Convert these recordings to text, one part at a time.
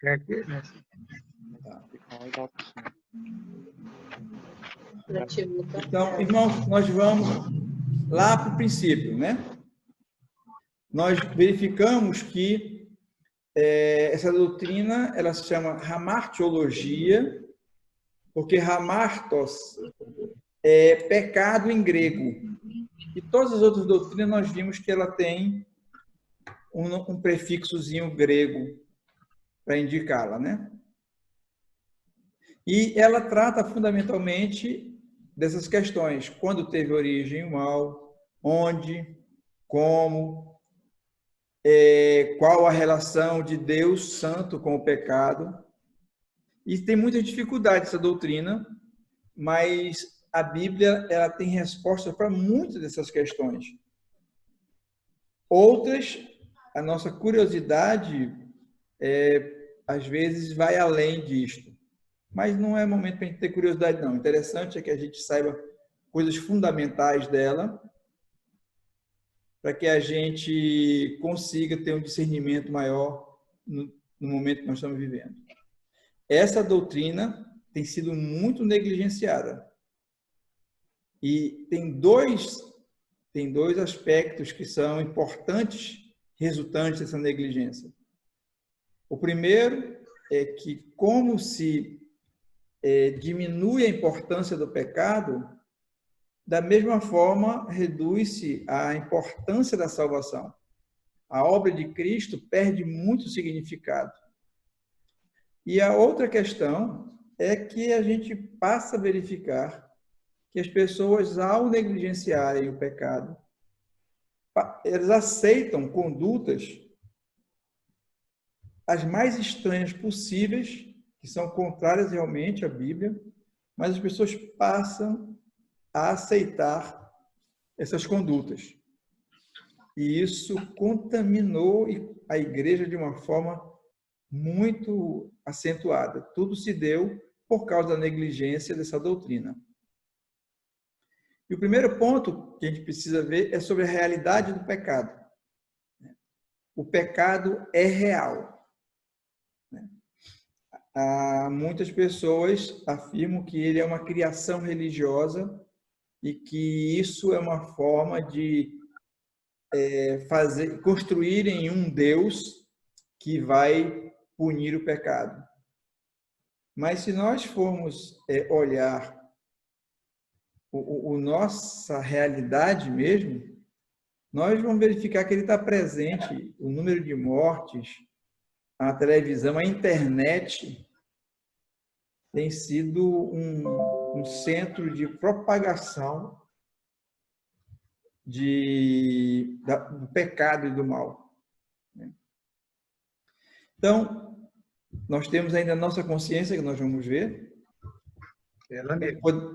É aqui, né? Então, irmãos, nós vamos lá para o princípio, né? Nós verificamos que essa doutrina, ela se chama hamartiologia, porque hamartos é pecado em grego. E todas as outras doutrinas nós vimos que ela tem um prefixozinho grego para indicá-la, né? E ela trata fundamentalmente dessas questões: quando teve origem o mal, onde, como, qual a relação de Deus Santo com o pecado. E tem muita dificuldade essa doutrina, mas a Bíblia ela tem resposta para muitas dessas questões. Outras, a nossa curiosidade, às vezes, vai além disto. Mas não é momento para a gente ter curiosidade, não. O interessante é que a gente saiba coisas fundamentais dela, para que a gente consiga ter um discernimento maior no momento que nós estamos vivendo. Essa doutrina tem sido muito negligenciada. E tem dois aspectos que são importantes resultantes dessa negligência. O primeiro é que, como se diminui a importância do pecado, da mesma forma reduz-se a importância da salvação. A obra de Cristo perde muito significado. E a outra questão é que a gente passa a verificar que as pessoas, ao negligenciarem o pecado, elas aceitam condutas as mais estranhas possíveis, que são contrárias realmente à Bíblia, mas as pessoas passam a aceitar essas condutas. E isso contaminou a igreja de uma forma muito acentuada. Tudo se deu por causa da negligência dessa doutrina. E o primeiro ponto que a gente precisa ver é sobre a realidade do pecado. O pecado é real. Muitas pessoas afirmam que ele é uma criação religiosa e que isso é uma forma de construírem um Deus que vai punir o pecado. Mas se nós formos olhar nossa realidade mesmo, nós vamos verificar que ele está presente, o número de mortes, a televisão, a internet tem sido um centro de propagação do pecado e do mal. Então, nós temos ainda a nossa consciência, que nós vamos ver.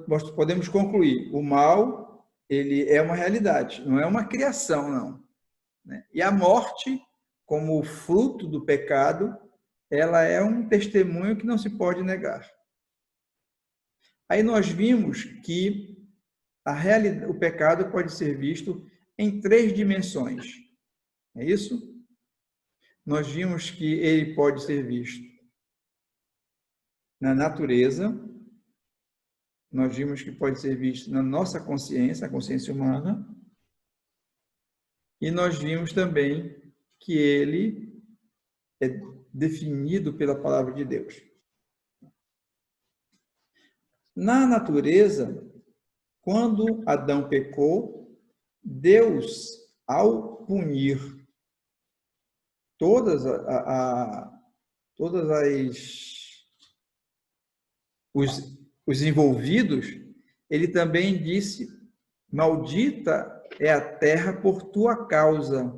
Nós podemos concluir, o mal, ele é uma realidade, não é uma criação, não. E a morte, como fruto do pecado, ela é um testemunho que não se pode negar. Aí nós vimos que o pecado pode ser visto em 3 dimensões. É isso? Nós vimos que ele pode ser visto na natureza, nós vimos que pode ser visto na nossa consciência, a consciência humana, e nós vimos também que ele é definido pela palavra de Deus. Na natureza, quando Adão pecou, Deus, ao punir todos os envolvidos, ele também disse: maldita é a terra por tua causa.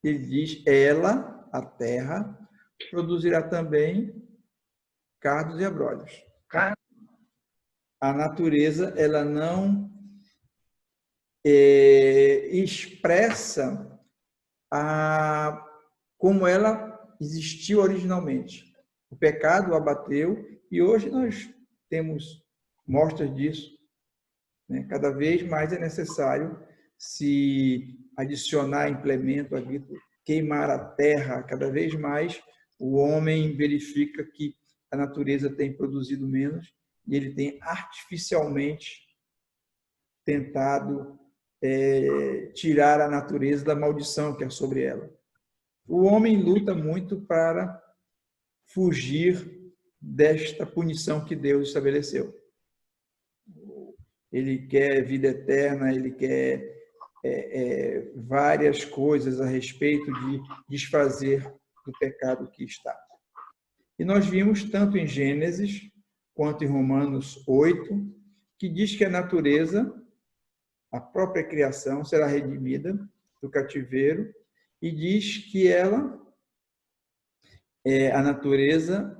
Ele diz: ela, a terra, produzirá também cardos e abrolhos. A natureza, ela não expressa como ela existiu originalmente. O pecado o abateu e hoje nós temos mostras disso. Cada vez mais é necessário se adicionar implemento agrícola, queimar a terra cada vez mais, o homem verifica que a natureza tem produzido menos e ele tem artificialmente tentado tirar a natureza da maldição que é sobre ela. O homem luta muito para fugir desta punição que Deus estabeleceu. Ele quer vida eterna, ele quer várias coisas a respeito de desfazer do pecado que está. E nós vimos tanto em Gênesis quanto em Romanos 8, que diz que a natureza, a própria criação, será redimida do cativeiro, e diz que ela, a natureza,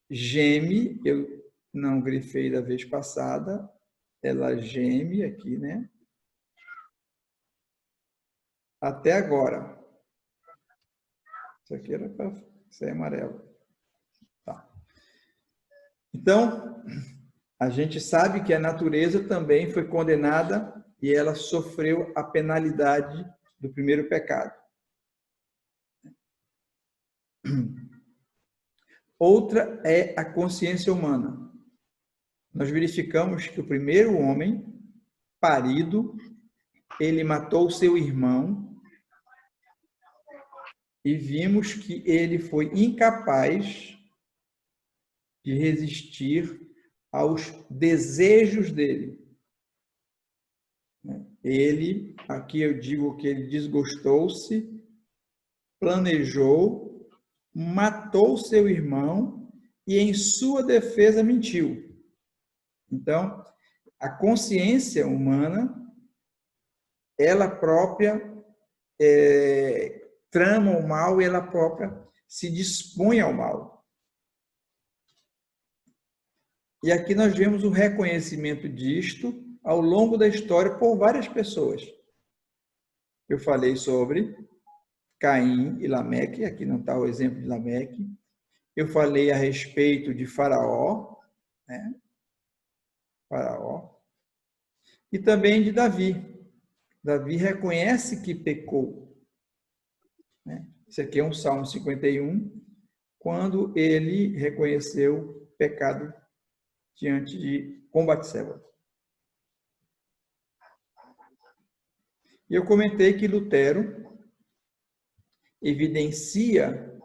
geme, eu não grifei da vez passada, ela geme aqui, né? Até agora. Isso aqui era para ser amarelo. Tá. Então, a gente sabe que a natureza também foi condenada e ela sofreu a penalidade do primeiro pecado. Outra é a consciência humana. Nós verificamos que o primeiro homem, parido, ele matou seu irmão e vimos que ele foi incapaz de resistir aos desejos dele. Ele, aqui eu digo que ele desgostou-se, planejou, matou seu irmão e em sua defesa mentiu. Então, a consciência humana, ela própria trama o mal e ela própria se dispõe ao mal. E aqui nós vemos o reconhecimento disto ao longo da história por várias pessoas. Eu falei sobre Caim e Lameque, aqui não está o exemplo de Lameque. Eu falei a respeito de Faraó, né? Faraó. E também de Davi. Davi reconhece que pecou. Esse aqui é um Salmo 51, quando ele reconheceu o pecado diante de Batseba. E eu comentei que Lutero evidencia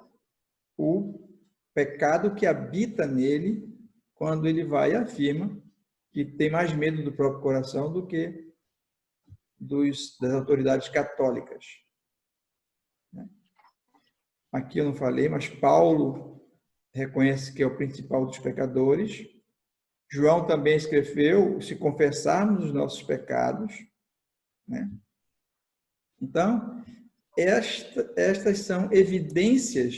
o pecado que habita nele quando ele vai e afirma que tem mais medo do próprio coração do que das autoridades católicas. Aqui eu não falei, mas Paulo reconhece que é o principal dos pecadores. João também escreveu, se confessarmos os nossos pecados, né? Então, estas são evidências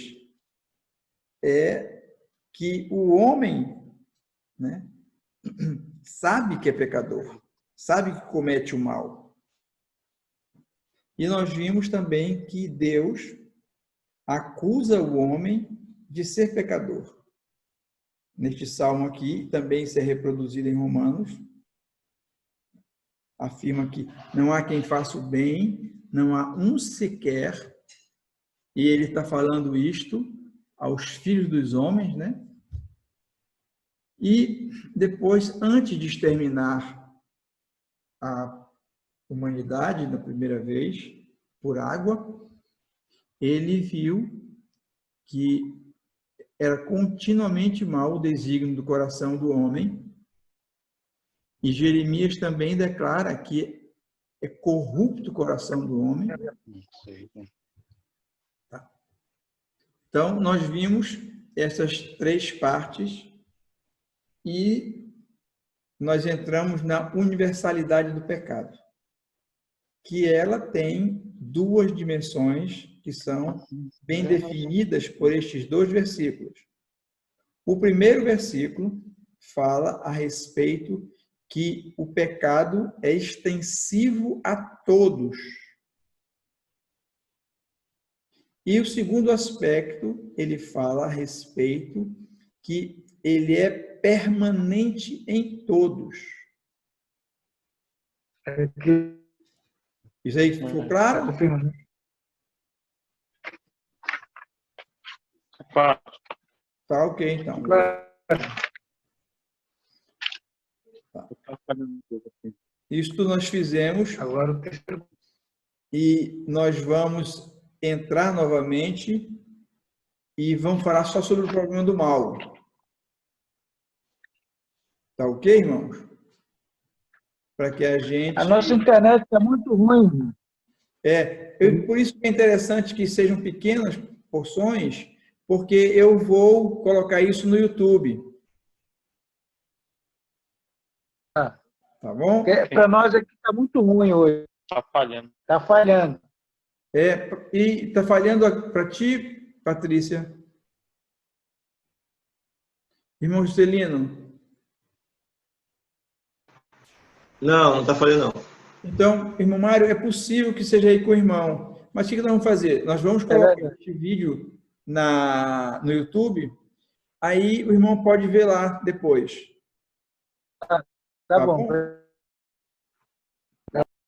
que o homem, né, sabe que é pecador, sabe que comete o mal. E nós vimos também que Deus acusa o homem de ser pecador. Neste salmo aqui, também isso é reproduzido em Romanos, afirma que não há quem faça o bem, não há um sequer, e ele está falando isto aos filhos dos homens, né? E depois, antes de exterminar a humanidade, na primeira vez, por água, ele viu que era continuamente mau o desígnio do coração do homem. E Jeremias também declara que é corrupto o coração do homem. Então, nós vimos essas três partes e nós entramos na universalidade do pecado, que ela tem duas dimensões que são bem definidas por estes dois versículos. O primeiro versículo fala a respeito que o pecado é extensivo a todos. E o segundo aspecto, ele fala a respeito que ele é permanente em todos. Isso aí ficou claro? Claro. Tá ok, então. Claro. Isto nós fizemos Agora o terceiro. e nós vamos entrar novamente e vamos falar só sobre o problema do mal. Tá ok, irmãos? Para que a gente... A nossa internet está muito ruim, irmão. Por isso que é interessante que sejam pequenas porções, porque eu vou colocar isso no YouTube. Tá Bom? Para nós aqui está muito ruim hoje. Está falhando. Está falhando. E está falhando para ti, Patrícia? Irmão Juscelino? Não está falhando, não. Então, irmão Mário, é possível que seja aí com o irmão. Mas o que nós vamos fazer? Nós vamos colocar esse vídeo no YouTube, aí o irmão pode ver lá depois. Tá bom.